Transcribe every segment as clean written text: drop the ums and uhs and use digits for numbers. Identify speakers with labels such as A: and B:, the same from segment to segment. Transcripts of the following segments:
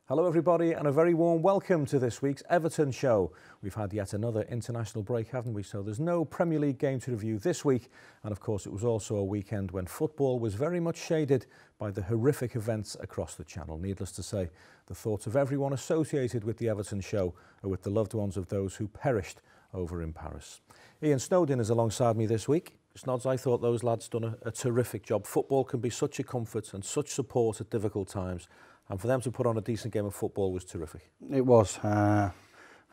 A: Hello everybody and a very warm welcome to this week's Everton Show. We've had yet another international break, haven't we? So there's no Premier League game to review this week, and of course it was also a weekend when football was very much shaded by the horrific events across the channel. Needless to say, the thoughts of everyone associated with the Everton Show are with the loved ones of those who perished over in Paris. Ian Snowden is alongside me this week. Snods, I thought those lads done a terrific job. Football can be such a comfort and such support at difficult times. And for them to put on a decent game of football was terrific.
B: It was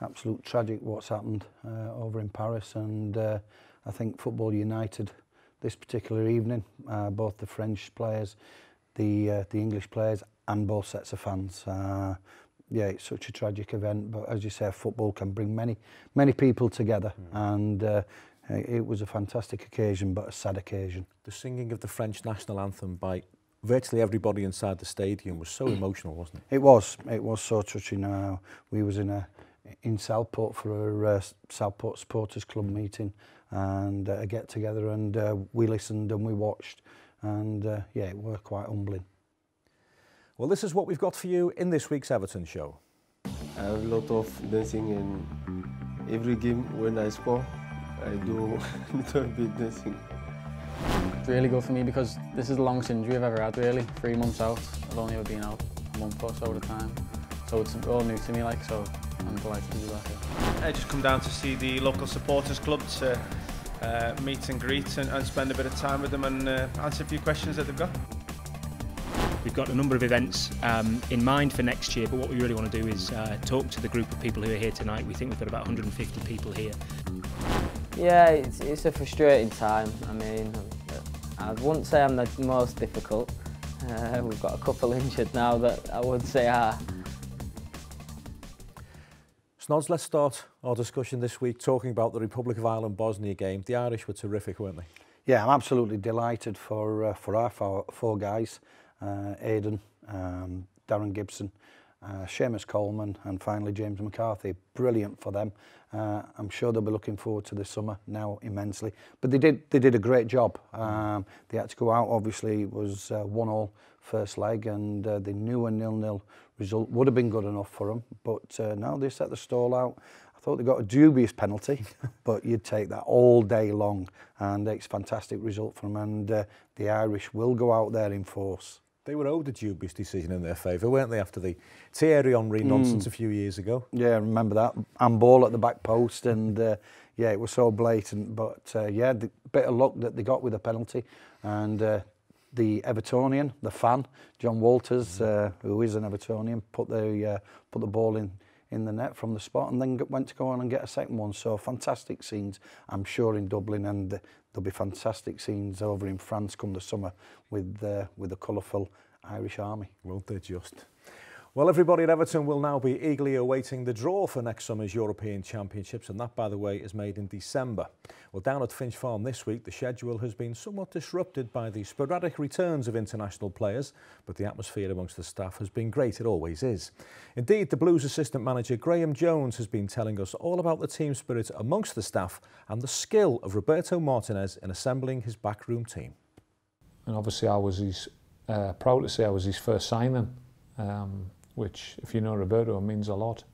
B: absolute tragic what's happened over in Paris, and I think football united this particular evening. Both the French players, the English players, and both sets of fans. Yeah, it's such a tragic event, but as you say, football can bring many people together, and it was a fantastic occasion, but a sad occasion.
A: The singing of the French national anthem by virtually everybody inside the stadium was so emotional, wasn't it?
B: It was so touching. We was in Southport for a Southport Supporters Club meeting and a get together, and we listened and we watched, and yeah, it was quite humbling.
A: Well, this is what we've got for you in this week's Everton Show.
C: I have a lot of dancing in every game. When I score, I do a little bit dancing.
D: It's really good for me because this is the longest injury I've ever had, really. 3 months out. I've only ever been out a month or so at a time. So it's all new to me, like, so I'm delighted to be back here.
E: I just come down to see the local supporters club to meet and greet and spend a bit of time with them and answer a few questions that they've got.
F: We've got a number of events in mind for next year, but what we really want to do is talk to the group of people who are here tonight. We think we've got about 150 people here.
G: Yeah, it's a frustrating time. I mean, I wouldn't say I'm the most difficult. We've got a couple injured now that I would say are.
A: Snods, let's start our discussion this week talking about the Republic of Ireland-Bosnia game. The Irish were terrific, weren't they?
B: Yeah, I'm absolutely delighted for our four guys. Aidan, Darren Gibson, Seamus Coleman, and finally James McCarthy. Brilliant for them. I'm sure they'll be looking forward to this summer now immensely. But they did a great job. They had to go out. Obviously, it was 1-1 first leg, and they knew a 0-0 result would have been good enough for them. But now they set the stall out. I thought they got a dubious penalty, but you'd take that all day long, and it's a fantastic result for them. And the Irish will go out there in force.
A: They were owed a dubious decision in their favour, weren't they, after the Thierry Henry nonsense a few years ago? Yeah,
B: I remember that. And ball at the back post, and yeah, it was so blatant. But yeah, the bit of luck that they got with the penalty, and the Evertonian, the fan, John Walters, who is an Evertonian, put the ball in the net from the spot, and then went to go on and get a second one. So fantastic scenes, I'm sure, in Dublin, and there'll be fantastic scenes over in France come the summer with the colourful Irish army.
A: Won't they just? Well, everybody at Everton will now be eagerly awaiting the draw for next summer's European Championships, and that, by the way, is made in December. Well, down at Finch Farm this week, the schedule has been somewhat disrupted by the sporadic returns of international players, but the atmosphere amongst the staff has been great. It always is. Indeed, the Blues assistant manager Graham Jones has been telling us all about the team spirit amongst the staff and the skill of Roberto Martinez in assembling his backroom team.
H: And obviously, I was proud to say I was his first signing. Which, if you know Roberto, means a lot.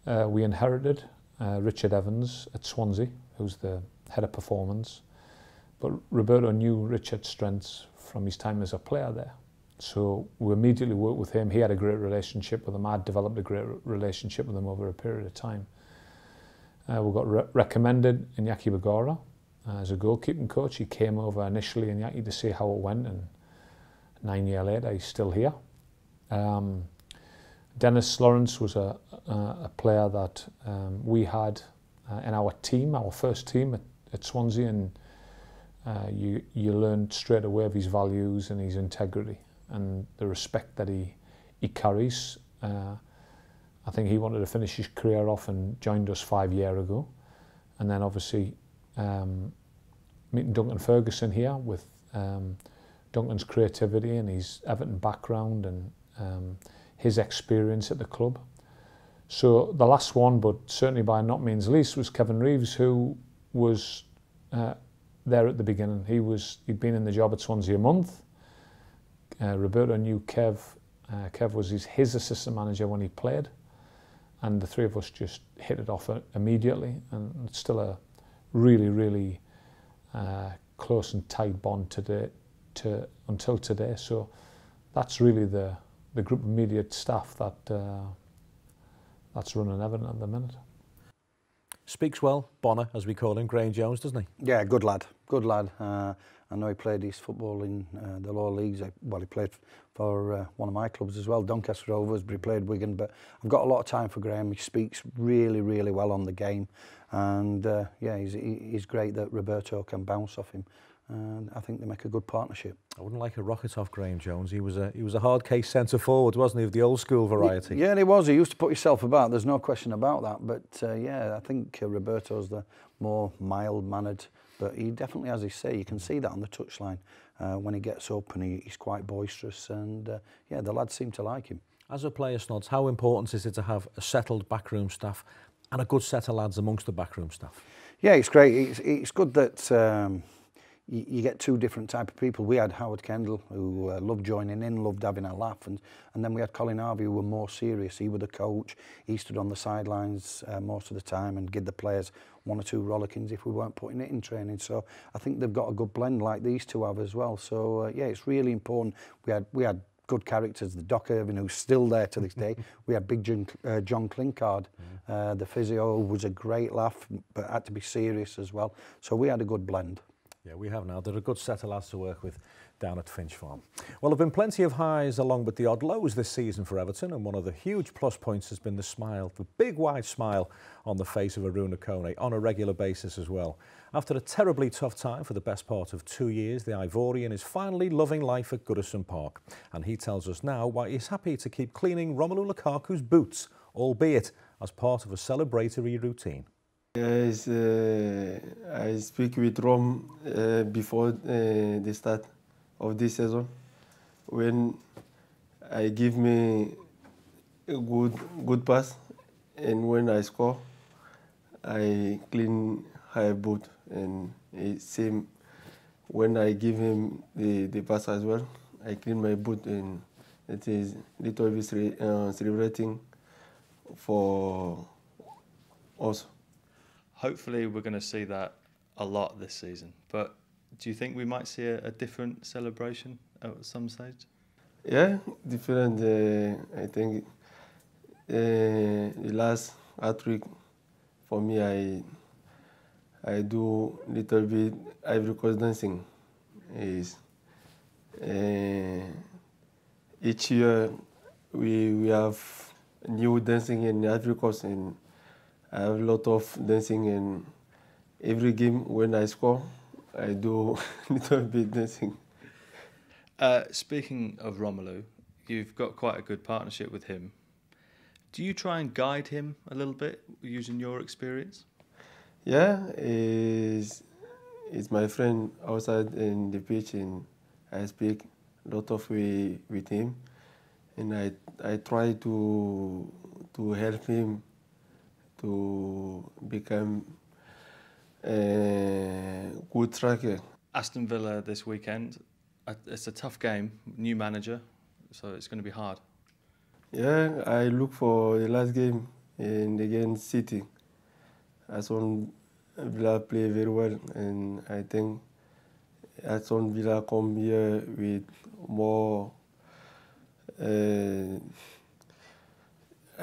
H: We inherited Richard Evans at Swansea, who's the head of performance. But Roberto knew Richard's strengths from his time as a player there. So we immediately worked with him. He had a great relationship with him. I'd developed a great relationship with him over a period of time. We got recommended Iñaki Bagora as a goalkeeping coach. He came over initially, Iñaki, to see how it went, and 9 years later, he's still here. Dennis Lawrence was a player that we had in our team, our first team at Swansea, and you learned straight away of his values and his integrity and the respect that he carries. I think he wanted to finish his career off and joined us 5 years ago. And then obviously meeting Duncan Ferguson here with Duncan's creativity and his Everton background and his experience at the club. So the last one, but certainly by not means least, was Kevin Reeves, who was there at the beginning. He'd been in the job at Swansea a month. Roberto knew Kev Kev was his assistant manager when he played, and the three of us just hit it off immediately, and it's still a really, really close and tight bond until today. So that's really the group of immediate staff that's running Everton at the minute.
A: Speaks well, Bonner, as we call him, Graham Jones, doesn't he?
B: Yeah, good lad, good lad. I know he played his football in the lower leagues. Well, he played for one of my clubs as well, Doncaster Rovers, but he played Wigan. But I've got a lot of time for Graham. He speaks really, really well on the game. And yeah, he's great that Roberto can bounce off him. And I think they make a good partnership.
A: I wouldn't like a rocket off Graham Jones. He was a hard case centre forward, wasn't he, of the old school variety?
B: Yeah, he was. He used to put himself about. There's no question about that. But yeah, I think Roberto's the more mild-mannered. But he definitely, as he say, you can see that on the touchline when he gets up, and he's quite boisterous. And yeah, the lads seem to like him. As
A: a player, Snods, how important is it to have a settled backroom staff and a good set of lads amongst the backroom staff? Yeah, it's great. It's good that you get two different type of people. We had Howard Kendall, who loved joining in, loved having a laugh, and then we had Colin Harvey, who were more serious. He was the coach. He stood on the sidelines most of the time and give the players one or two rollickings if we weren't putting it in training. So I think they've got a good blend like these two have as well. So yeah, it's really important. We had good characters. The Doc Irving, who's still there to this day. We had Big John Clinkard, the physio, was a great laugh, but had to be serious as well. So we had a good blend. Yeah, we have now. They're a good set of lads to work with down at Finch Farm. Well, there have been plenty of highs along with the odd lows this season for Everton, and one of the huge plus points has been the smile, the big wide smile on the face of Aruna Kone on a regular basis as well. After a terribly tough time for the best part of 2 years, the Ivorian is finally loving life at Goodison Park, and he tells us now why he's happy to keep cleaning Romelu Lukaku's boots, albeit as part of a celebratory routine.
C: Yes, I speak with Rom before the start of this season, when I give me a good pass, and when I score, I clean her boot, and it's same when I give him the pass as well. I clean my boot, and it is little bit celebrating for us.
I: Hopefully we're going to see that a lot this season, but do you think we might see a different celebration at some stage?
C: Yeah, different. I think the last hat-trick for me, I do little bit Ivory Coast dancing. Is each year we have new dancing in Ivory Coast, and I have a lot of dancing, and every game when I score, I do a little bit dancing.
I: Speaking of Romelu, you've got quite a good partnership with him. Do you try and guide him a little bit using your experience?
C: Yeah, he's my friend outside in the pitch, and I speak a lot of way with him, and I try to help him to become a good striker.
I: Aston Villa this weekend, it's a tough game, new manager, so it's going to be hard.
C: Yeah, I look for the last game against City. Aston Villa play very well, and I think Aston Villa come here with more. I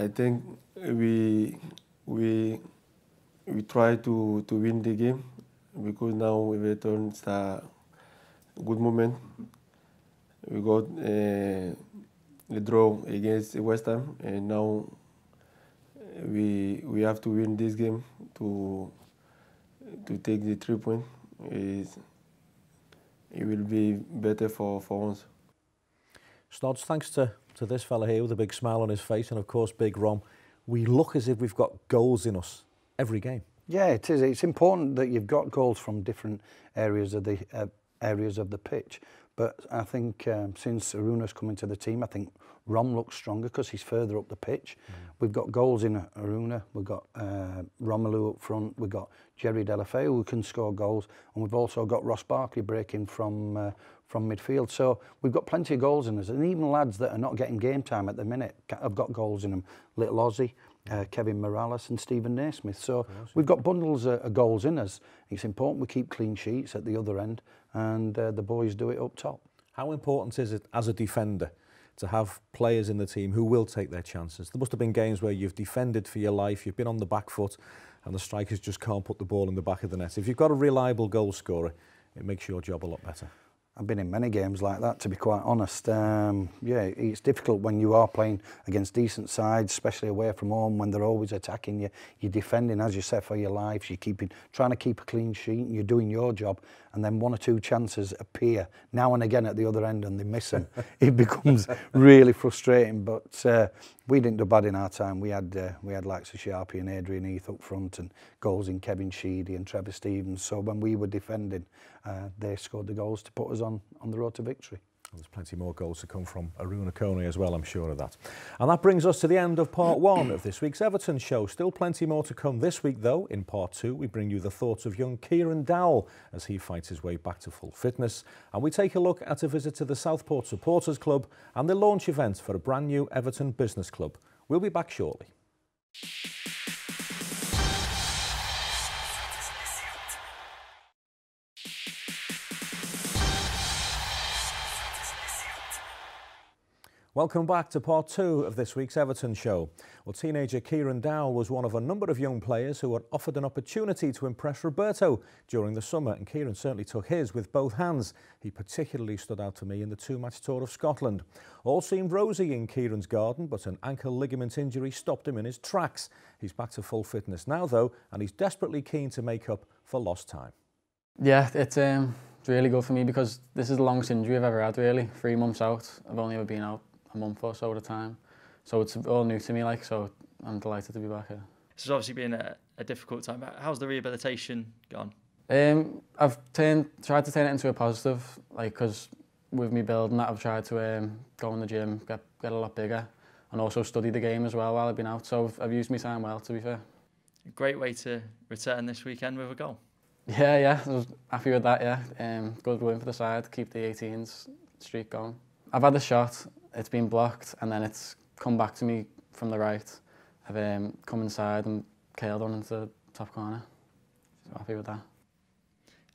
C: think we try to win the game, because now Everton start a good moment. We got the draw against West Ham, and now we have to win this game to take the 3 points. It will be better for us.
A: Snods, thanks to this fella here with a big smile on his face, and of course Big Rom, we look as if we've got goals in us every game. Yeah, it is. It's important that you've got goals from different areas of the pitch.
B: But I think since Aruna's come into the team, I think Rom looks stronger because he's further up the pitch. We've got goals in Aruna, we've got Romelu up front, we've got Jerry Delafeu who can score goals, and we've also got Ross Barkley breaking from midfield. So we've got plenty of goals in us, and even lads that are not getting game time at the minute have got goals in them. Little Ozzy, Kevin Morales and Stephen Naismith. So we've got bundles of goals in us. It's important we keep clean sheets at the other end, and the boys do it up top.
A: How important is it as a defender to have players in the team who will take their chances? There must have been games where you've defended for your life, you've been on the back foot, and the strikers just can't put the ball in the back of the net. If you've got a reliable goal scorer, it makes your job a lot better.
B: I've been in many games like that, to be quite honest. Yeah, it's difficult when you are playing against decent sides, especially away from home, when they're always attacking you. You're defending, as you said, for your lives. You're trying to keep a clean sheet, and you're doing your job. And then one or two chances appear now and again at the other end, and they miss them. It becomes really frustrating. But we didn't do bad in our time. We had likes of Sharpie and Adrian Heath up front, and goals in Kevin Sheedy and Trevor Stevens. So when we were defending, they scored the goals to put us on the road to victory.
A: Well, there's plenty more goals to come from Aruna Coney as well, I'm sure of that. And that brings us to the end of part one of this week's Everton Show. Still plenty more to come this week, though. In part two, we bring you the thoughts of young Kieran Dowell as he fights his way back to full fitness. And we take a look at a visit to the Southport Supporters Club and the launch event for a brand new Everton Business Club. We'll be back shortly. Welcome back to part two of this week's Everton Show. Well, teenager Kieran Dowell was one of a number of young players who were offered an opportunity to impress Roberto during the summer, and Kieran certainly took his with both hands. He particularly stood out to me in the two-match tour of Scotland. All seemed rosy in Kieran's garden, but an ankle ligament injury stopped him in his tracks. He's back to full fitness now, though, and he's desperately keen to make up for lost time.
D: Yeah, it's really good for me because this is the longest injury I've ever had, really. 3 months out. I've only ever been out a month or so at a time. So it's all new to me, like, so I'm delighted to be back here.
J: This has obviously been a difficult time. How's the rehabilitation gone?
D: I've tried to turn it into a positive, like, because with me building that, I've tried to go in the gym, get a lot bigger, and also study the game as well while I've been out. So I've used my time well, to be fair.
J: A great way to return this weekend with a goal.
D: Yeah, I was happy with that, yeah. Good win for the side, keep the 18s streak going. I've had a shot, it's been blocked, and then it's come back to me from the right. I've come inside and curled on into the top corner. So happy with that.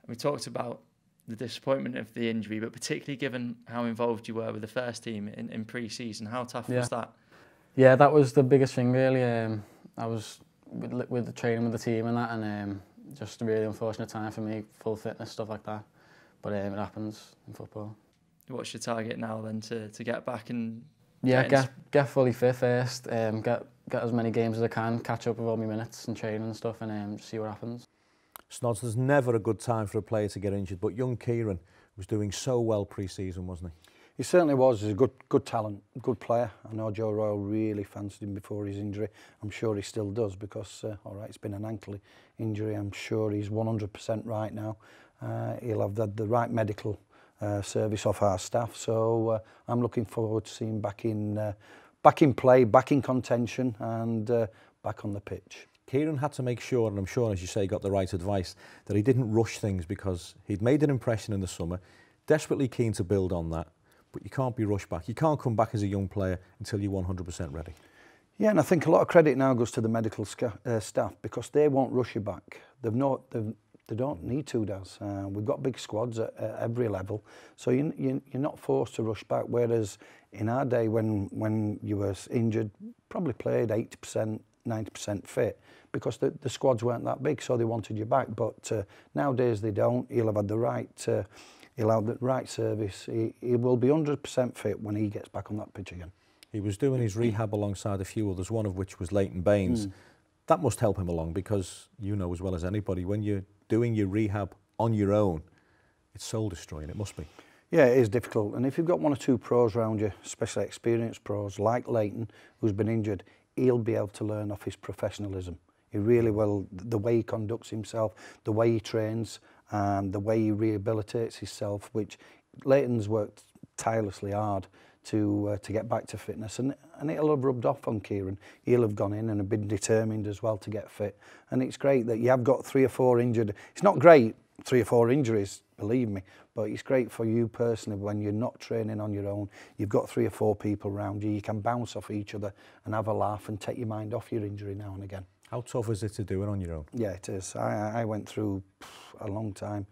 J: We talked about the disappointment of the injury, but particularly given how involved you were with the first team in pre-season, how tough was that?
D: Yeah, that was the biggest thing, really. I was with the training with the team and that, and just a really unfortunate time for me, full fitness, stuff like that. But it happens in football.
J: What's your target now then to get back and
D: get fully fit first, get as many games as I can, catch up with all my minutes and training and stuff, and see what happens.
A: Snods, there's never a good time for a player to get injured, but young Kieran was doing so well pre-season, wasn't he?
B: He certainly was. He's a good talent, good player. I know Joe Royal really fancied him before his injury. I'm sure he still does because, all right, it's been an ankle injury. I'm sure he's 100% right now. He'll have the right medical service off our staff. So I'm looking forward to seeing him back in play, back in contention, and back on the pitch.
A: Kieran had to make sure, and I'm sure, as you say, got the right advice, that he didn't rush things because he'd made an impression in the summer, desperately keen to build on that. But you can't be rushed back. You can't come back as a young player until you're 100% ready.
B: Yeah, and I think a lot of credit now goes to the medical staff because they won't rush you back. They don't need to, Daz. We've got big squads at every level, so you're not forced to rush back. Whereas in our day, when you were injured, probably played 80%, 90% fit because the squads weren't that big, so they wanted you back. But nowadays they don't. He'll have had the right. He'll have the right service. He will be 100% fit when he gets back on that pitch again.
A: He was doing his rehab alongside a few others, one of which was Leighton Baines. That must help him along because you know as well as anybody, when you're doing your rehab on your own, it's soul destroying, it must be.
B: Yeah, it is difficult. And if you've got one or two pros around you, especially experienced pros like Leighton, who's been injured, he'll be able to learn off his professionalism. He really will. The way he conducts himself, the way he trains, the way he rehabilitates himself, which Leighton's worked tirelessly hard to get back to fitness, and it'll have rubbed off on Kieran. He'll have gone in and have been determined as well to get fit, and it's great that you have got 3 or 4 injured. It's not great, 3 or 4 injuries, believe me, but it's great for you personally when you're not training on your own. You've got 3 or 4 people around you. You can bounce off each other and have a laugh and take your mind off your injury now and again.
A: How tough is it to do it on your own?
B: Yeah, it is. I went through a long time.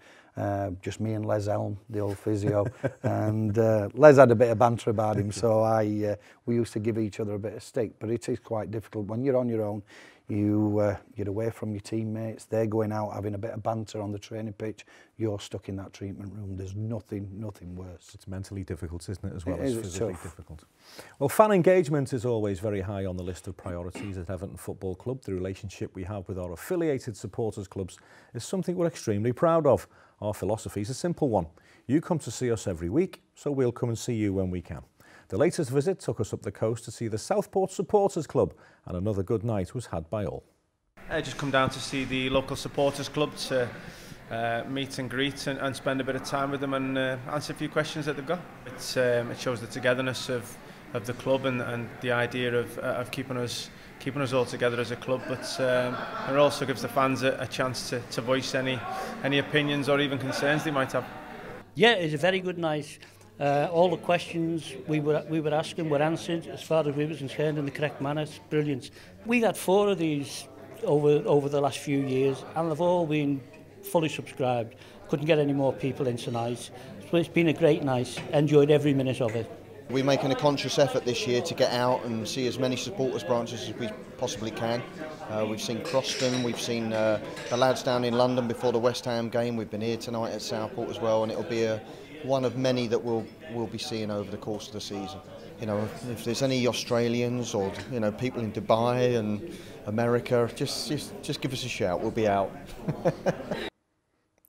B: Just me and Les Elm, the old physio, and Les had a bit of banter about him, so we used to give each other a bit of stick. But it is quite difficult when you're on your own. You're away from your teammates. They're going out having a bit of banter on the training pitch. You're stuck in that treatment room. There's nothing worse.
A: It's mentally difficult, isn't it, as well
B: as
A: physically difficult. Well, fan engagement is always very high on the list of priorities at Everton Football Club. The relationship we have with our affiliated supporters clubs is something we're extremely proud of. Our philosophy is a simple one. You come to see us every week, so we'll come and see you when we can. The latest visit took us up the coast to see the Southport Supporters Club, and another good night was had by all.
E: I just come down to see the local supporters club to meet and greet and spend a bit of time with them and answer a few questions that they've got. It shows the togetherness of the club and the idea of keeping us all together as a club, but it also gives the fans a chance to voice any opinions or even concerns they might have.
K: Yeah, it's a very good night. All the questions we were asking were answered as far as we were concerned in the correct manner. It's brilliant. We've had 4 of these over the last few years, and they've all been fully subscribed. Couldn't get any more people in tonight. So it's been a great night. Enjoyed every minute of it.
L: We're making a conscious effort this year to get out and see as many supporters branches as we possibly can. We've seen Croston, we've seen the lads down in London before the West Ham game. We've been here tonight at Southport as well, and it'll be one of many that we'll be seeing over the course of the season. You know, if there's any Australians or people in Dubai and America, just give us a shout. We'll be out.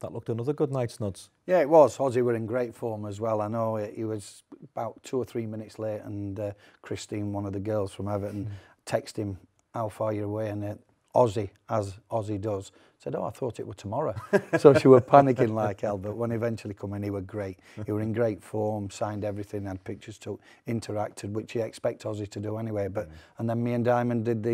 A: That looked another good night, Snods.
B: Yeah, it was. Ozzy were in great form as well. I know he was about 2 or 3 minutes late, and Christine, one of the girls from Everton, texted him, "How far you're away?" And Ozzy, as Ozzy does, said, "Oh, I thought it was tomorrow." So she were panicking like hell, but when he eventually come in, he were great. He were in great form, signed everything, had pictures took, interacted, which you expect Ozzy to do anyway. But and then me and Diamond did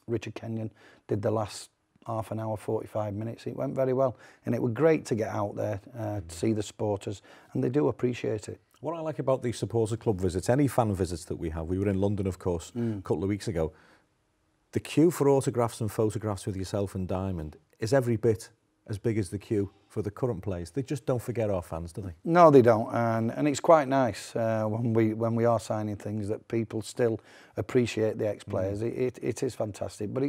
B: Richard Kenyon did the last half an hour, 45 minutes. It went very well, and it was great to get out there to see the supporters, and they do appreciate it.
A: What I like about these supporter club visits, any fan visits that we have, we were in London, of course, a couple of weeks ago. The queue for autographs and photographs with yourself and Diamond is every bit as big as the queue for the current players. They just don't forget our fans, do they?
B: No, they don't, and it's quite nice when we are signing things that people still appreciate the ex-players. It is fantastic, but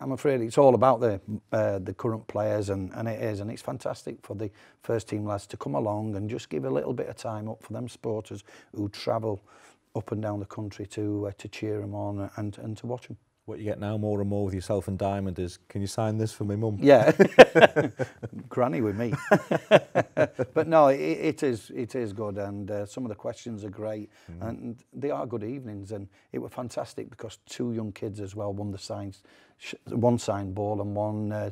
B: I'm afraid it's all about the current players, and it's fantastic for the first team lads to come along and just give a little bit of time up for them supporters who travel up and down the country to cheer them on and to watch them.
A: What you get now more and more with yourself and Diamond is, can you sign this for my mum?
B: Yeah, granny with me. But no, it is good, and some of the questions are great, and they are good evenings, and it was fantastic because 2 young kids as well won the one signed ball and one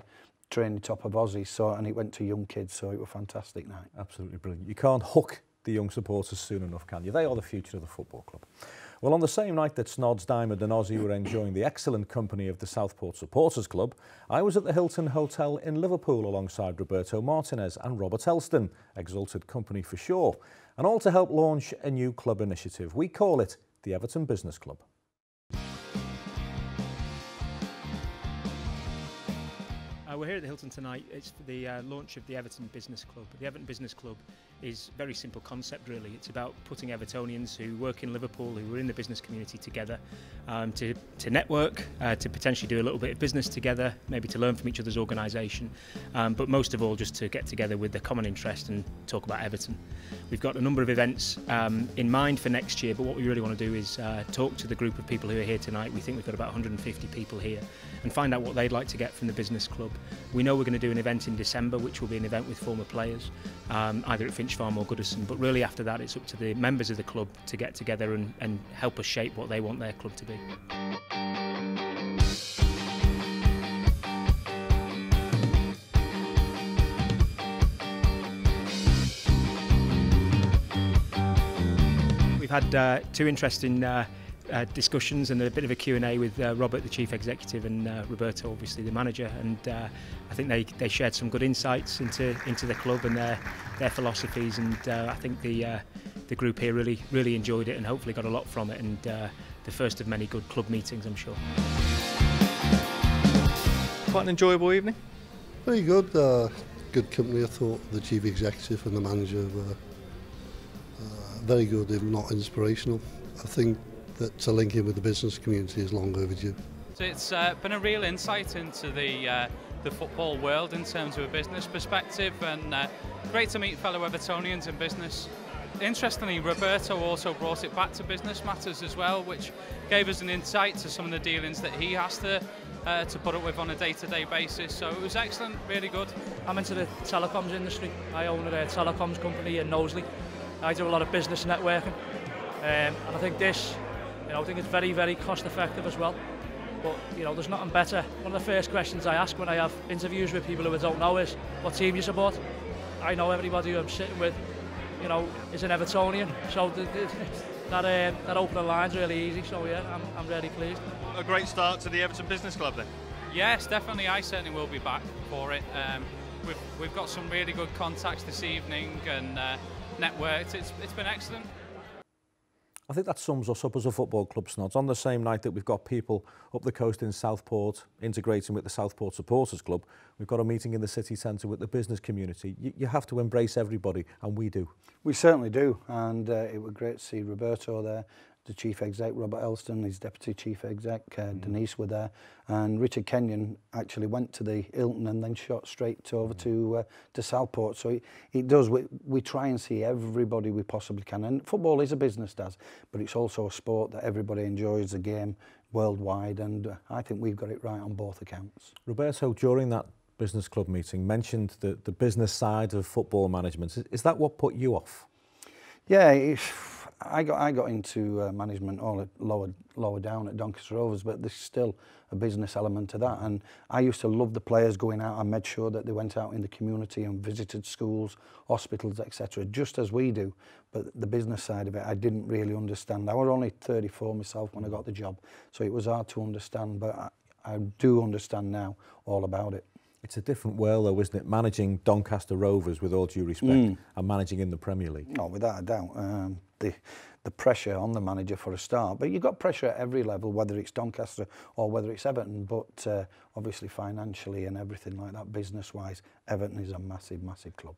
B: training top of Ozzy, and it went to young kids, so it was a fantastic night.
A: Absolutely brilliant. You can't hook the young supporters soon enough, can you? They are the future of the football club. Well, on the same night that Snods, Diamond and Ozzy were enjoying the excellent company of the Southport Supporters Club, I was at the Hilton Hotel in Liverpool alongside Roberto Martinez and Robert Elston, exalted company for sure, and all to help launch a new club initiative. We call it the Everton Business Club.
F: We're here at the Hilton tonight. It's for the launch of the Everton Business Club. The Everton Business Club is a very simple concept, really. It's about putting Evertonians who work in Liverpool, who are in the business community together, to network, to potentially do a little bit of business together, maybe to learn from each other's organisation, but most of all just to get together with the common interest and talk about Everton. We've got a number of events in mind for next year, but what we really want to do is talk to the group of people who are here tonight. We think we've got about 150 people here, and find out what they'd like to get from the business club. We know we're going to do an event in December, which will be an event with former players, either at Finch Farm or Goodison, but really after that it's up to the members of the club to get together and help us shape what they want their club to be. We've had two interesting discussions and a bit of a Q&A with Robert, the Chief Executive, and Roberto, obviously the manager, and I think they shared some good insights into the club and their philosophies, and I think the group here really enjoyed it and hopefully got a lot from it, and the first of many good club meetings, I'm sure.
I: Quite an enjoyable evening?
M: Very good. Good company. I thought the Chief Executive and the manager were very good, if not inspirational. I think that to link in with the business community is long overdue.
N: So it's been a real insight into the football world in terms of a business perspective, and great to meet fellow Evertonians in business. Interestingly, Roberto also brought it back to business matters as well, which gave us an insight to some of the dealings that he has to put up with on a day-to-day basis. So it was excellent, really good.
K: I'm into the telecoms industry. I own a telecoms company in Knowsley. I do a lot of business networking, and I think this, I think it's very, very cost effective as well. But there's nothing better. One of the first questions I ask when I have interviews with people who I don't know is, what team you support? I know everybody who I'm sitting with, is an Evertonian. So that opening line's really easy. So yeah, I'm really pleased.
I: A great start to the Everton Business Club then?
N: Yes, definitely. I certainly will be back for it. We've got some really good contacts this evening and networked. It's been excellent.
A: I think that sums us up as a football club, Snods. On the same night that we've got people up the coast in Southport integrating with the Southport Supporters Club, we've got a meeting in the city centre with the business community. You have to embrace everybody, and we do.
B: We certainly do, and it was great to see Roberto there, the Chief Exec, Robert Elston, his Deputy Chief Exec, Denise were there, and Richard Kenyon actually went to the Hilton and then shot straight over to Southport. So it does, we try and see everybody we possibly can, and football is a business, Daz, but it's also a sport that everybody enjoys the game worldwide, and I think we've got it right on both accounts.
A: Roberto, during that business club meeting, mentioned the business side of football management. Is that what put you off?
B: Yeah, I got into management all lower down at Doncaster Rovers, but there's still a business element to that. And I used to love the players going out. I made sure that they went out in the community and visited schools, hospitals, etc., just as we do. But the business side of it, I didn't really understand. I was only 34 myself when I got the job, so it was hard to understand. But I do understand now all about it.
A: It's a different world, though, isn't it? Managing Doncaster Rovers, with all due respect, and managing in the Premier League.
B: No, without a doubt. The pressure on the manager for a start, but you've got pressure at every level, whether it's Doncaster or whether it's Everton, but obviously financially and everything like that, business-wise, Everton is a massive, massive club.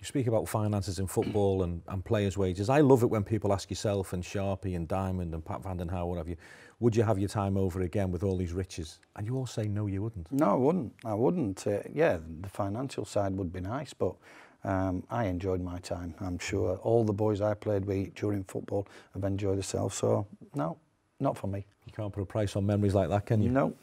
A: You speak about finances in football and players' wages. I love it when people ask yourself and Sharpie and Diamond and Pat Van den Houwer, what have you, would you have your time over again with all these riches? And you all say, no, you wouldn't.
B: No, I wouldn't. Yeah, the financial side would be nice, but I enjoyed my time. I'm sure all the boys I played with during football have enjoyed themselves, so no, not for me.
A: You can't put a price on memories like that, can you?
B: No.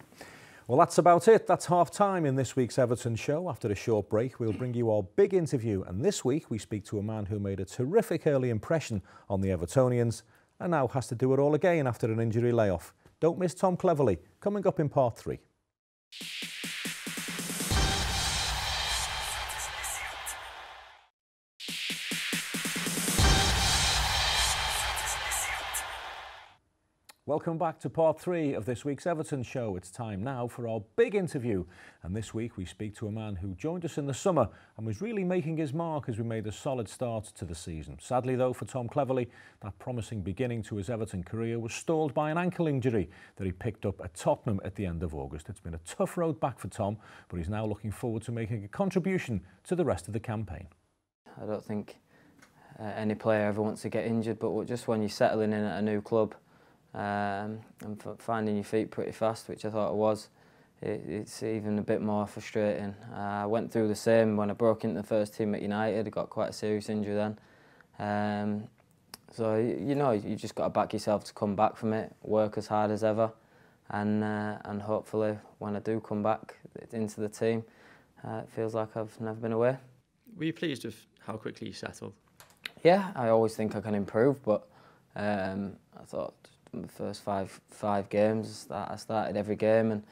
A: Well, that's about it. That's half time in this week's Everton Show. After a short break, we'll bring you our big interview. And this week, we speak to a man who made a terrific early impression on the Evertonians and now has to do it all again after an injury layoff. Don't miss Tom Cleverley, coming up in part 3. Welcome back to part 3 of this week's Everton Show. It's time now for our big interview. And this week we speak to a man who joined us in the summer and was really making his mark as we made a solid start to the season. Sadly though, for Tom Cleverley, that promising beginning to his Everton career was stalled by an ankle injury that he picked up at Tottenham at the end of August. It's been a tough road back for Tom, but he's now looking forward to making a contribution to the rest of the campaign.
G: I don't think any player ever wants to get injured, but just when you're settling in at a new club, and finding your feet pretty fast, which I thought it was, it's even a bit more frustrating. I went through the same when I broke into the first team at United. I got quite a serious injury then. So you just got to back yourself to come back from it, work as hard as ever, and hopefully when I do come back into the team, it feels like I've never been away.
J: Were you pleased with how quickly you settled?
G: Yeah, I always think I can improve, but I thought the first five games I started every game,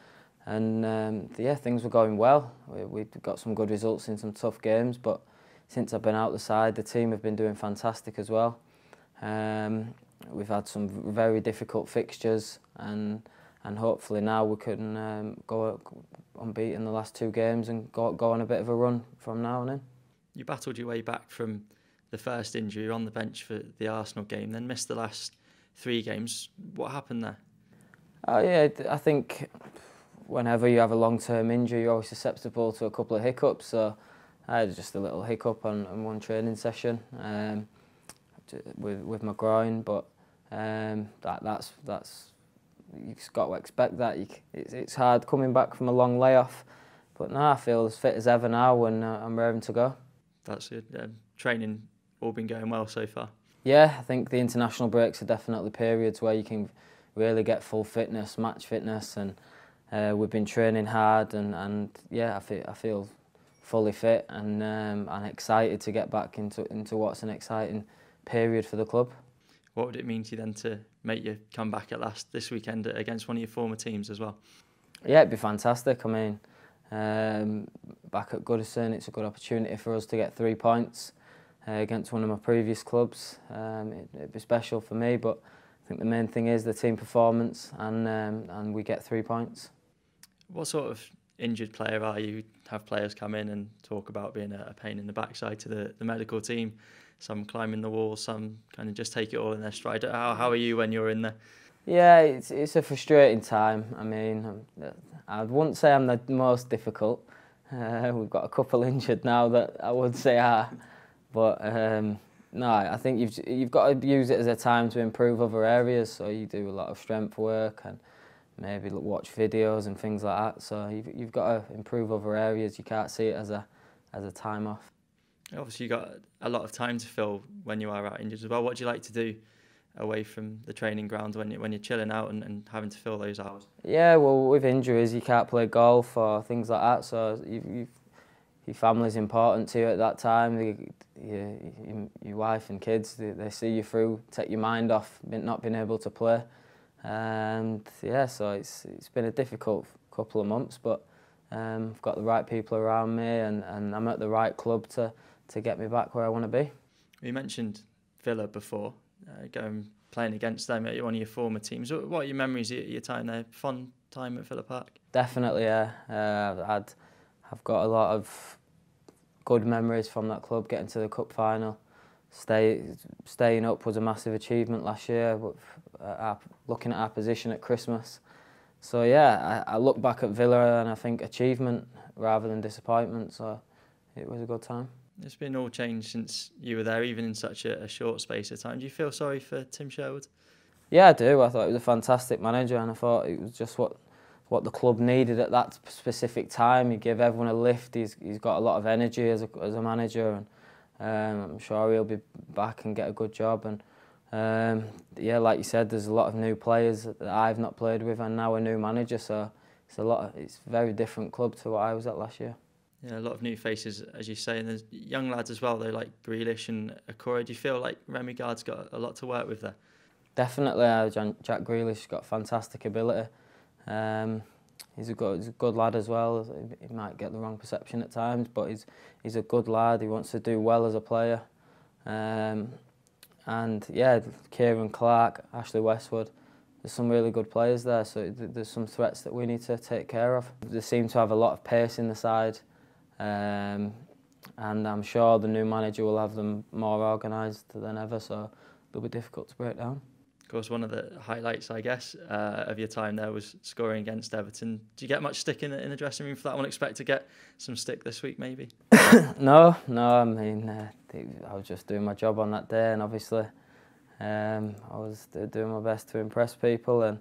G: and yeah, things were going well. We got some good results in some tough games, but since I've been out the side, the team have been doing fantastic as well. we've had some very difficult fixtures, and hopefully now we can go unbeaten the last 2 games and go on a bit of a run from now on in.
J: You battled your way back from the first injury on the bench for the Arsenal game, then missed the last 3 games. What happened there?
G: Yeah, I think whenever you have a long-term injury, you're always susceptible to a couple of hiccups. So I had just a little hiccup on one training session with my groin, but that's you've just got to expect that. It's hard coming back from a long layoff, but no, I feel as fit as ever now, and I'm raring to go.
J: That's good. Training all been going well so far?
G: Yeah, I think the international breaks are definitely periods where you can really get full fitness, match fitness, and we've been training hard, and yeah, I feel fully fit and excited to get back into what's an exciting period for the club.
J: What would it mean to you then to make you come back at last this weekend against one of your former teams as well?
G: Yeah, it'd be fantastic. I mean, back at Goodison, it's a good opportunity for us to get 3 points against one of my previous clubs. It'd be special for me, but I think the main thing is the team performance, and we get 3 points.
J: What sort of injured player are you? Have players come in and talk about being a pain in the backside to the medical team? Some climbing the wall, some kind of just take it all in their stride. How are you when you're in there?
G: Yeah, it's a frustrating time. I mean, I wouldn't say I'm the most difficult. We've got a couple injured now that I would say are, but no, I think you've got to use it as a time to improve other areas. So you do a lot of strength work and maybe watch videos and things like that. So you've got to improve other areas. You can't see it as a time off.
J: Obviously, you've got a lot of time to fill when you are out injured as well. What do you like to do away from the training ground when you're chilling out and having to fill those hours? Yeah,
G: well, with injuries, you can't play golf or things like that. So your family's important to you at that time. Your wife and kids, they see you through, take your mind off not being able to play. And yeah, so it's been a difficult couple of months, but I've got the right people around me, and I'm at the right club to get me back where I want to be.
J: You mentioned Villa before, playing against them at one of your former teams. What are your memories of your time there? Fun time at Villa Park?
G: Definitely, yeah. I've got a lot of good memories from that club, getting to the cup final. Staying up was a massive achievement last year, looking at our position at Christmas. So yeah, I look back at Villa and I think achievement rather than disappointment, so it was a good time.
J: It's been all changed since you were there, even in such a short space of time. Do you feel sorry for Tim Sherwood?
G: Yeah, I do. I thought he was a fantastic manager, and I thought it was just what the club needed at that specific time. He gave everyone a lift. He's got a lot of energy as a manager, and I'm sure he'll be back and get a good job. And yeah, like you said, there's a lot of new players that I've not played with, and now a new manager. So it's a very different club to what I was at last year.
J: Yeah, a lot of new faces, as you say, and there's young lads as well, though, like Grealish and Akora. Do you feel like Remy Gard's got a lot to work with there?
G: Definitely, Jack Grealish's got fantastic ability. He's a good lad as well. He might get the wrong perception at times, but he's a good lad. He wants to do well as a player. And yeah, Kieran Clark, Ashley Westwood, there's some really good players there, so there's some threats that we need to take care of. They seem to have a lot of pace in the side, and I'm sure the new manager will have them more organised than ever, so they'll be difficult to break down.
J: Of course, one of the highlights, I guess, of your time there was scoring against Everton. Do you get much stick in the dressing room for that one? Expect to get some stick this week, maybe?
G: No. I mean, I was just doing my job on that day, and obviously I was doing my best to impress people,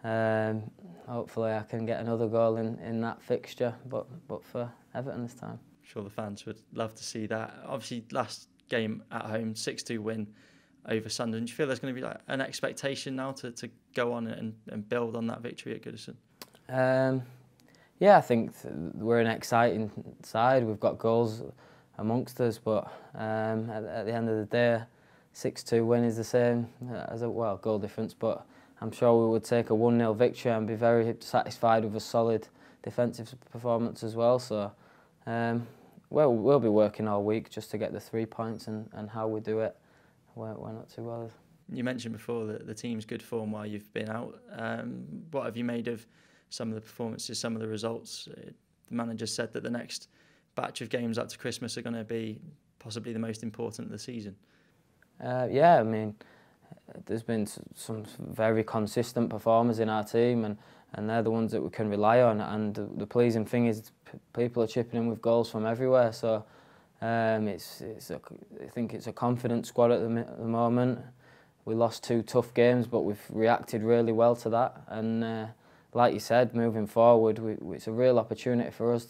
G: and hopefully I can get another goal in that fixture, but for Everton this time.
J: I'm sure the fans would love to see that. Obviously, last game at home, 6-2 win over Sunderland. Do you feel there's going to be like an expectation now to go on and build on that victory at Goodison?
G: Yeah, I think we're an exciting side. We've got goals amongst us, but at the end of the day, 6-2 win is the same as goal difference, but I'm sure we would take a 1-0 victory and be very satisfied with a solid defensive performance as well. So we'll be working all week just to get the 3 points, and how we do it, we're not too bothered.
J: You mentioned before that the team's good form while you've been out. What have you made of some of the performances, some of the results? The manager said that the next batch of games up to Christmas are going to be possibly the most important of the season.
G: Yeah, I mean, there's been some very consistent performers in our team, and they're the ones that we can rely on. And the pleasing thing is people are chipping in with goals from everywhere. So I think it's a confident squad at the moment. We lost 2 tough games, but we've reacted really well to that. And like you said, moving forward, it's a real opportunity for us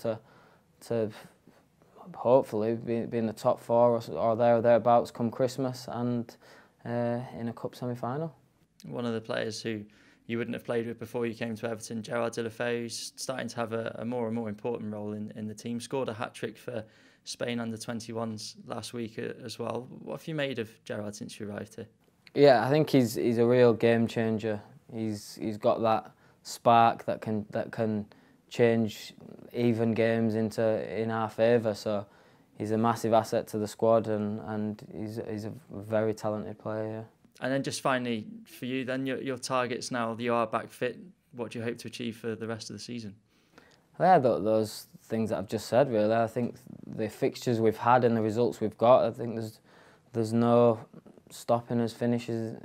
G: to hopefully be in the top 4 or there or thereabouts come Christmas, and in a cup semi-final.
J: One of the players who you wouldn't have played with before you came to Everton, Gerard Deulofeu, is starting to have a more and more important role in the team. Scored a hat-trick for Spain under-21s last week as well. What have you made of Gerard since you arrived here?
G: Yeah, I think he's a real game changer. He's got that spark that can change even games in our favour. So he's a massive asset to the squad, and he's a very talented player. Yeah.
J: And then just finally for you, then your targets now. You are back fit. What do you hope to achieve for the rest of the season?
G: Yeah, those things that I've just said. Really, I think the fixtures we've had and the results we've got. I think there's no stopping us finishing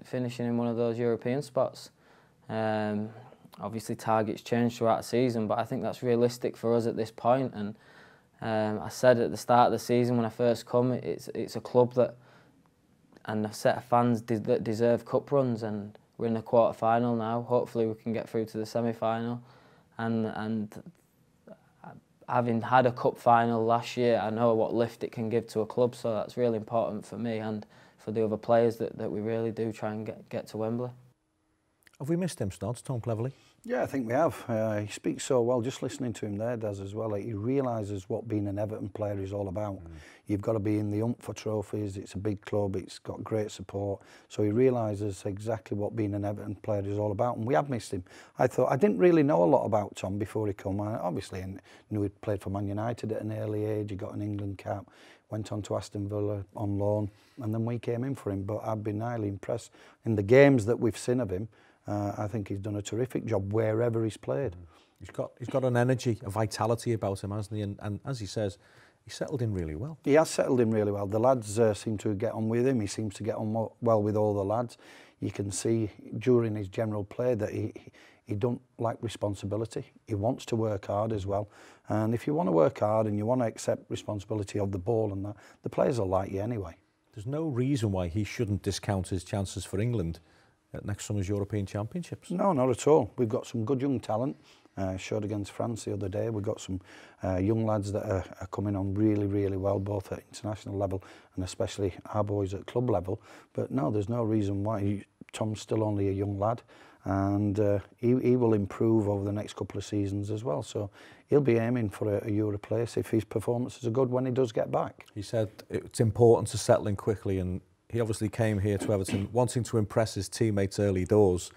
G: in one of those European spots. Obviously targets change throughout the season, but I think that's realistic for us at this point. And I said at the start of the season when I first come, it's a club that and a set of fans that deserve cup runs, and we're in the quarter-final now. Hopefully we can get through to the semi-final, and having had a cup final last year, I know what lift it can give to a club, so that's really important for me and for the other players that we really do try and get to Wembley.
A: Have we missed him, Snods, Tom Cleverley?
B: Yeah, I think we have. He speaks so well. Just listening to him there does as well. He realises what being an Everton player is all about. You've got to be in the hunt for trophies. It's a big club. It's got great support. So he realises exactly what being an Everton player is all about. And we have missed him. I didn't really know a lot about Tom before he came. I obviously knew he'd played for Man United at an early age. He got an England cap. Went on to Aston Villa on loan. And then we came in for him. But I've been highly impressed. In the games that we've seen of him, I think he's done a terrific job wherever he's played.
A: He's got an energy, a vitality about him, hasn't he? And as he says, he settled in really well.
B: He has settled in really well. The lads seem to get on with him. He seems to get on well with all the lads. You can see during his general play that he don't like responsibility. He wants to work hard as well. And if you want to work hard and you want to accept responsibility of the ball and that, the players will like you anyway.
A: There's no reason why he shouldn't discount his chances for England at next summer's European Championships.
B: No, not at all. We've got some good young talent. Showed against France the other day. We've got some young lads that are coming on really, really well, both at international level and especially our boys at club level. But no, there's no reason why. Tom's still only a young lad, and he will improve over the next couple of seasons as well. So he'll be aiming for a Euro place if his performances are good when he does get back.
A: He said it's important to settle in quickly, and he obviously came here to Everton wanting to impress his teammates early doors.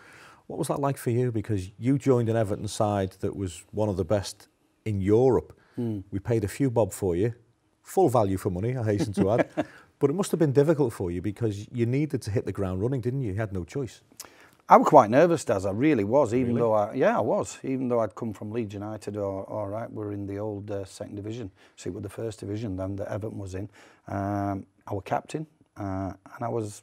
A: What was that like for you? Because you joined an Everton side that was one of the best in Europe. We paid a few bob for you, full value for money, I hasten to add. But it must have been difficult for you because you needed to hit the ground running, didn't you? You had no choice.
B: I was quite nervous, Daz. I really was, even though I was. Even though I'd come from Leeds United, all right, we're in the old second division. So it was the first division then that Everton was in. I was captain. And I was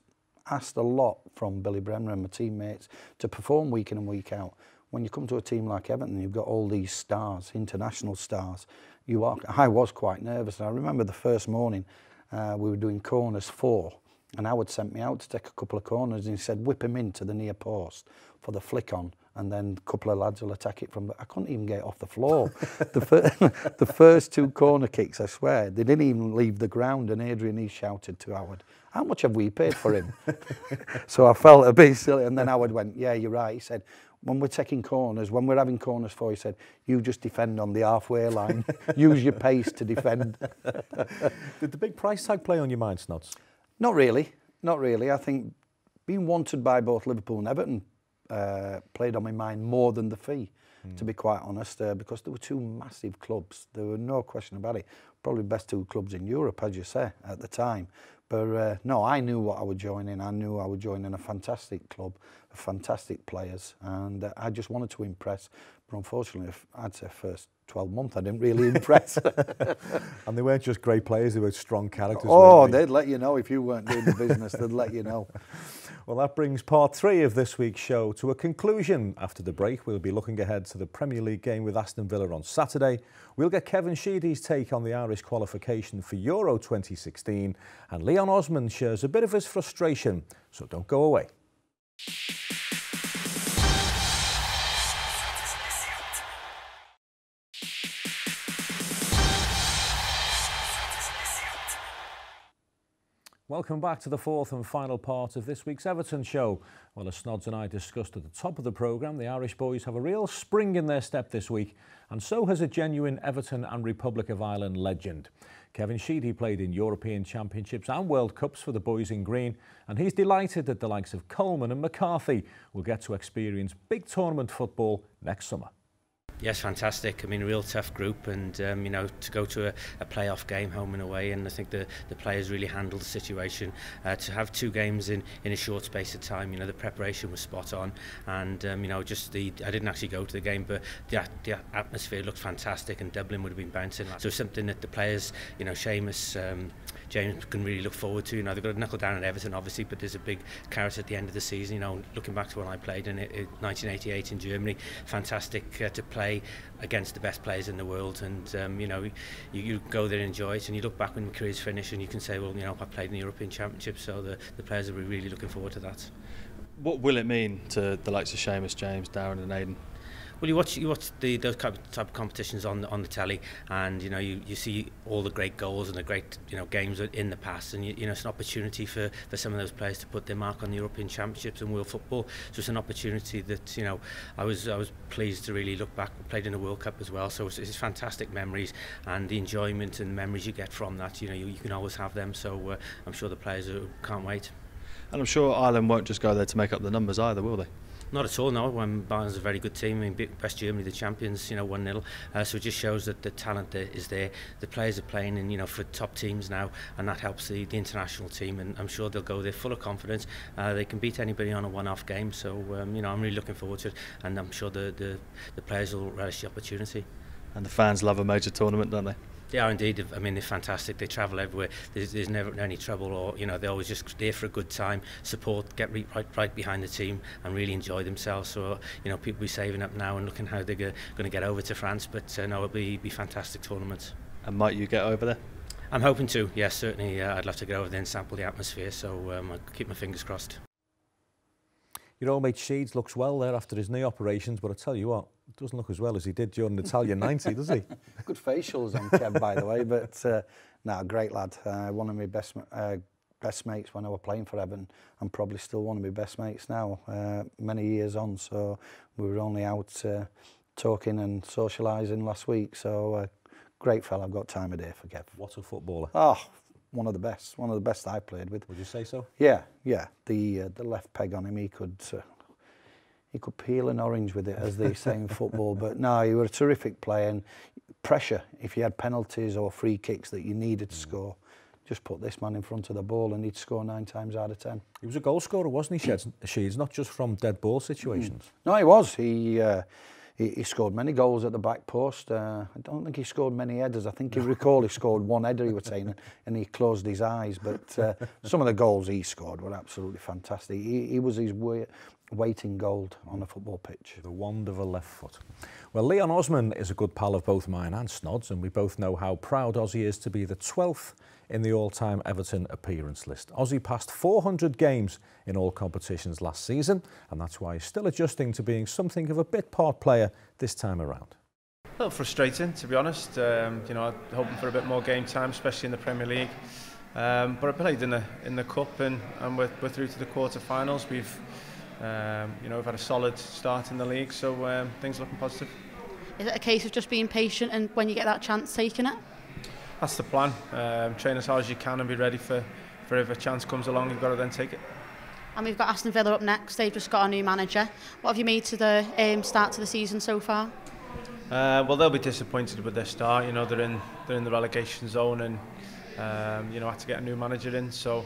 B: asked a lot from Billy Bremner and my teammates to perform week in and week out. When you come to a team like Everton, you've got all these stars, international stars. I was quite nervous. And I remember the first morning we were doing corners 4, and Howard sent me out to take a couple of corners, and he said, whip him into the near post for the flick on, and then a couple of lads will attack it from... I couldn't even get off the floor. The first 2 corner kicks, I swear, they didn't even leave the ground, and Adrian, he shouted to Howard, how much have we paid for him? So I felt a bit silly, and then Howard went, yeah, you're right. He said, when we're taking corners, when we're having corners 4, he said, you just defend on the halfway line. Use your pace to defend.
A: Did the big price tag play on your mind, Snods?
B: Not really. Not really. I think being wanted by both Liverpool and Everton played on my mind more than the fee, to be quite honest, because there were two massive clubs. There were no question about it. Probably the best two clubs in Europe, as you say, at the time. But no, I knew what I would join in. I knew I would join in a fantastic club, fantastic players, and I just wanted to impress. But unfortunately, I'd say first 12 months, I didn't really impress.
A: And they weren't just great players, they were strong characters.
B: Oh, they'd let you know if you weren't doing the business, they'd let you know.
A: Well, that brings part 3 of this week's show to a conclusion. After the break, we'll be looking ahead to the Premier League game with Aston Villa on Saturday. We'll get Kevin Sheedy's take on the Irish qualification for Euro 2016. And Leon Osman shares a bit of his frustration, so don't go away. Welcome back to the 4th and final part of this week's Everton Show. Well, as Snods and I discussed at the top of the programme, the Irish boys have a real spring in their step this week, and so has a genuine Everton and Republic of Ireland legend. Kevin Sheedy played in European Championships and World Cups for the boys in green, and he's delighted that the likes of Coleman and McCarthy will get to experience big tournament football next summer.
O: Yes, fantastic. I mean, a real tough group, and you know, to go to a playoff game home and away, and I think the players really handled the situation. To have 2 games in a short space of time, you know, the preparation was spot on, and you know, just I didn't actually go to the game, but the atmosphere looked fantastic, and Dublin would have been bouncing. So something that the players, you know, Seamus, James can really look forward to. You know, they've got to knuckle down at Everton, obviously, but there's a big carrot at the end of the season. You know, looking back to when I played in 1988 in Germany, fantastic to play against the best players in the world, and you know, you go there and enjoy it, and you look back when your career's finished and you can say, well, you know, I played in the European Championship, so the players are really looking forward to that.
I: What will it mean to the likes of Seamus, James, Darren and Aidan?
O: Well, you watch those type of competitions on the telly, and you know, you see all the great goals and the great, you know, games in the past, and you know, it's an opportunity for some of those players to put their mark on the European Championships and world football. So it's an opportunity that, you know, I was pleased to really look back. We played in the World Cup as well, so it's fantastic memories, and the enjoyment and the memories you get from that, you know, you can always have them. So I'm sure the players can't wait.
I: And I'm sure Ireland won't just go there to make up the numbers either, will they?
O: Not at all, no. Ireland's a very good team. I mean, West Germany, the champions, you know, 1-0. So it just shows that the talent is there. The players are playing, in, you know, for top teams now, and that helps the international team. And I'm sure they'll go there full of confidence. They can beat anybody on a one-off game. So you know, I'm really looking forward to it, and I'm sure the players will relish the opportunity.
I: And the fans love a major tournament, don't they?
O: They are indeed. I mean, they're fantastic. They travel everywhere. There's never any trouble, or you know, they're always just there for a good time, support, get right behind the team, and really enjoy themselves. So you know, people be saving up now and looking how they're going to get over to France. But no, it'll be fantastic tournament.
I: And might you get over there?
O: I'm hoping to. Yes, certainly. I'd love to get over there and sample the atmosphere. So I'll keep my fingers crossed.
A: Your old mate Sheeds looks well there after his knee operations, but I tell you what, it doesn't look as well as he did during Italian 90, does he?
B: Good facials on Kev, by the way, but no, great lad. One of my best mates when I was playing for Everton, and probably still one of my best mates now, many years on. So we were only out talking and socialising last week. So great fella. I've got time of day for Kev.
A: What a footballer!
B: Oh, one of the best I played with.
A: Would you say so?
B: Yeah. The left peg on him, he could peel an orange with it, as they say in football. But no, he was a terrific player. And pressure, if you had penalties or free kicks that you needed to score, just put this man in front of the ball and he'd score 9 times out of 10.
A: He was a goal scorer, wasn't he, Sheeds? Not just from dead ball situations.
B: No, he was. He scored many goals at the back post. I don't think he scored many headers. I think he scored one header, he was saying, and he closed his eyes. But some of the goals he scored were absolutely fantastic. He was his weight in gold on a football pitch.
A: The wand of a left foot. Well, Leon Osman is a good pal of both mine and Snod's, and we both know how proud Ozzy is to be the 12th in the all-time Everton appearance list. Ozzy passed 400 games in all competitions last season, and that's why he's still adjusting to being something of a bit part player this time around.
E: A little frustrating, to be honest. You know, hoping for a bit more game time, especially in the Premier League. But I played in the cup, and we're through to the quarter-finals. We've had a solid start in the league, so things are looking positive.
P: Is it a case of just being patient and when you get that chance, taking it?
E: That's the plan. Train as hard as you can and be ready for if a chance comes along, you've got to then take it.
P: and we've got Aston Villa up next. They've just got a new manager. What have you made to the start to the season so far?
E: Well, they'll be disappointed with their start. You know, they're in the relegation zone, and you know, had to get a new manager in. So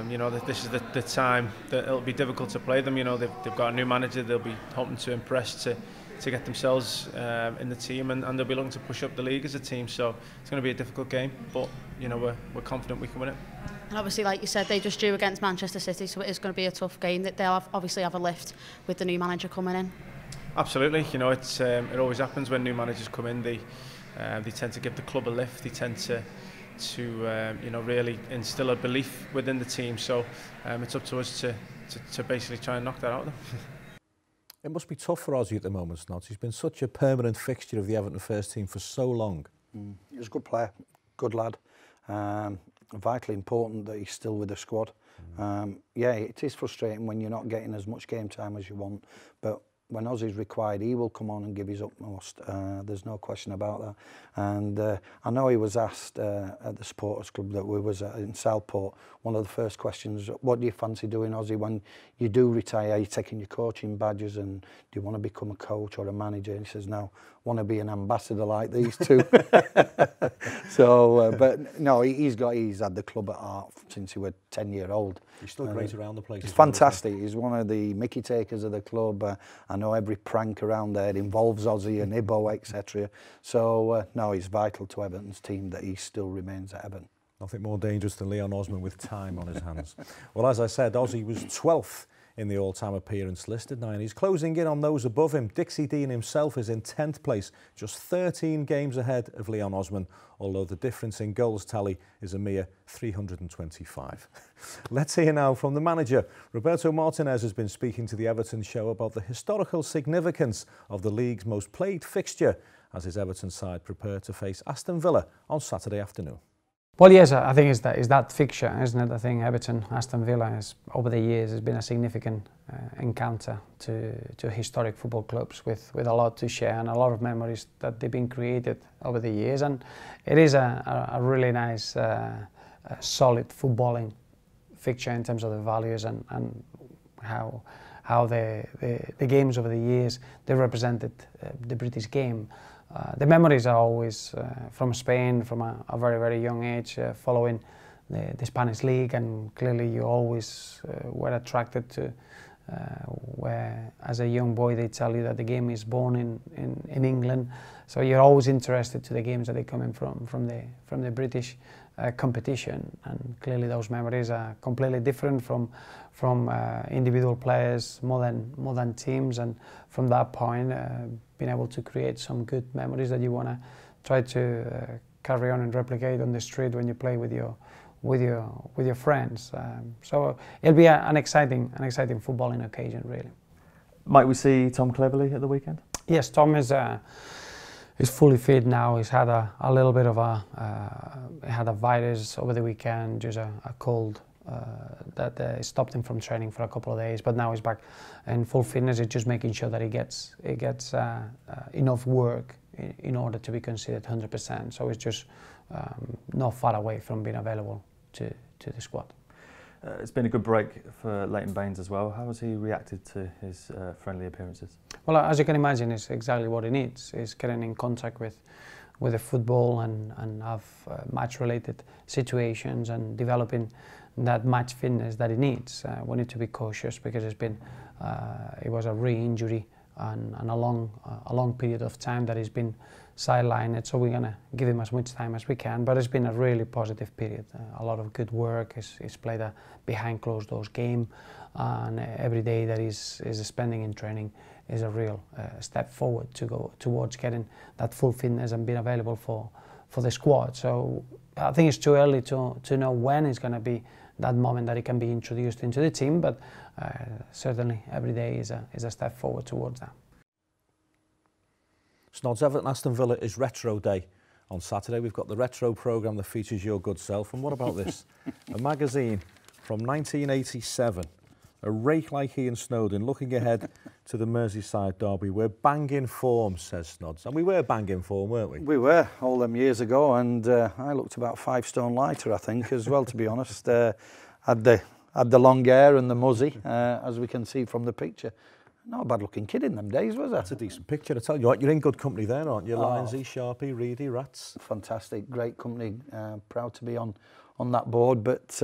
E: you know, this is the time that it'll be difficult to play them. You know, they've got a new manager. They'll be hoping to impress to get themselves in the team, and they'll be looking to push up the league as a team. So it's going to be a difficult game, but you know, we're confident we can win it.
P: And obviously, like you said, they just drew against Manchester City, so it is going to be a tough game. That they'll obviously have a lift with the new manager coming in.
E: Absolutely, you know, it always happens when new managers come in. They tend to give the club a lift. They tend to you know, really instill a belief within the team. So it's up to us to basically try and knock that out of them.
A: It must be tough for Ozzy at the moment, Snods. He's been such a permanent fixture of the Everton first team for so long.
B: He's a good player, good lad. Vitally important that he's still with the squad. Yeah, it is frustrating when you're not getting as much game time as you want, but when Ozzy's required, he will come on and give his utmost. There's no question about that. And I know he was asked at the supporters club that we was at in Southport, one of the first questions, what do you fancy doing, Ozzy, when you do retire? Are you taking your coaching badges, and do you want to become a coach or a manager? And he says, no, I want to be an ambassador like these two. So, but no, he's had the club at heart since he was 10-year-old.
A: He's still great around the place.
B: He's fantastic. He's one of the Mickey takers of the club. I know every prank around there involves Ozzy and Ibbo, etc. So, no, he's vital to Everton's team that he still remains at Everton.
A: Nothing more dangerous than Leon Osman with time on his hands. Well, as I said, Ozzy was 12th in the all-time appearance list, and he's closing in on those above him. Dixie Dean himself is in 10th place, just 13 games ahead of Leon Osman, although the difference in goals tally is a mere 325. Let's hear now from the manager. Roberto Martinez has been speaking to the Everton Show about the historical significance of the league's most played fixture as his Everton side prepare to face Aston Villa on Saturday afternoon.
Q: Well, yes, I think it's that fixture, isn't it? I think Everton, Aston Villa, over the years has been a significant encounter to historic football clubs with a lot to share and a lot of memories that they've been created over the years. And it is a really nice, solid footballing fixture in terms of the values and how the games over the years, they represented the British game. The memories are always from Spain, from a very, very young age, following the Spanish league, and clearly you always were attracted to where, as a young boy, they tell you that the game is born in England, so you're always interested to the games that are coming from the British competition, and clearly those memories are completely different from individual players, more than teams, and from that point, being able to create some good memories that you want to try to carry on and replicate on the street when you play with your friends. So it'll be an exciting footballing occasion, really.
R: Might we see Tom Cleverley at the weekend?
Q: Yes, Tom is fully fit now. He's had a little bit of a virus over the weekend, just a cold that stopped him from training for a couple of days. But now he's back in full fitness. It's just making sure that he gets enough work in order to be considered 100%. So it's just not far away from being available to the squad.
R: It's been a good break for Leighton Baines as well. How has he reacted to his friendly appearances?
Q: Well, as you can imagine, it's exactly what he needs. He's getting in contact with the football and have match-related situations and developing that match fitness that he needs. We need to be cautious because it was a re-injury and a long period of time that he's been sidelined, so we're going to give him as much time as we can, but it's been a really positive period. A lot of good work. He's played a behind closed doors game, and every day that he's spending in training is a real step forward to go towards getting that full fitness and being available for the squad. So I think it's too early to know when it's going to be that moment that he can be introduced into the team, but certainly every day is a step forward towards that.
A: Snods, Everton Aston Villa is Retro Day on Saturday. We've got the retro programme that features your good self. And what about this? A magazine from 1987. A rake like Ian Snowden looking ahead to the Merseyside derby. We're banging form, says Snods. And we were banging form, weren't we?
B: We were, all them years ago. And I looked about 5 stone lighter, I think, as well, to be honest. Had the had the long hair and the muzzy, as we can see from the picture. Not a bad-looking kid in them days, was it?
A: That's a decent picture. I tell you what, you're in good company there, aren't you? Lionsy, Sharpie, Reedy, Rats.
B: Fantastic, great company. Proud to be on that board. But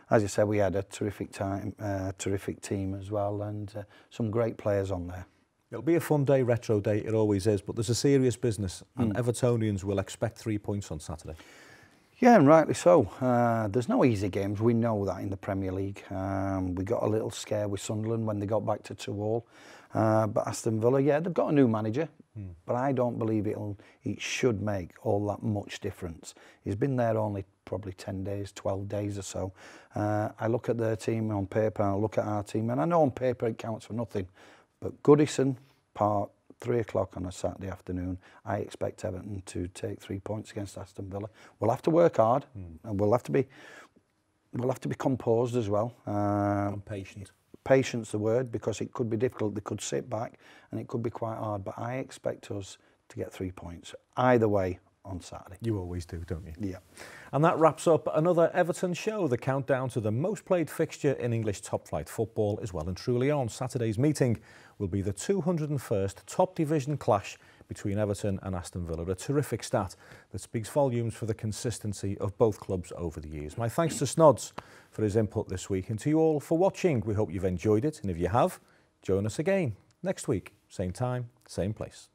B: as you said, we had a terrific team as well, and some great players on there.
A: It'll be a fun day, retro day. It always is. But there's a serious business, and Evertonians will expect 3 points on Saturday.
B: Yeah, and rightly so. There's no easy games. We know that in the Premier League. We got a little scare with Sunderland when they got back to 2-2. But Aston Villa, yeah, they've got a new manager, but I don't believe it should make all that much difference. He's been there only probably 10 days, 12 days or so. I look at their team on paper, and I look at our team, and I know on paper it counts for nothing. But Goodison Park, 3 o'clock on a Saturday afternoon, I expect Everton to take 3 points against Aston Villa. We'll have to work hard, and we'll have to be composed as well.
A: And patient.
B: Patience the word, because it could be difficult. They could sit back, and it could be quite hard. But I expect us to get 3 points either way on Saturday.
A: You always do, don't you?
B: Yeah.
A: And that wraps up another Everton show. The countdown to the most played fixture in English top-flight football is well and truly on. Saturday's meeting will be the 201st top division clash between Everton and Aston Villa. A terrific stat that speaks volumes for the consistency of both clubs over the years. My thanks to Snods for his input this week, and to you all for watching. We hope you've enjoyed it, and if you have, join us again next week, same time, same place.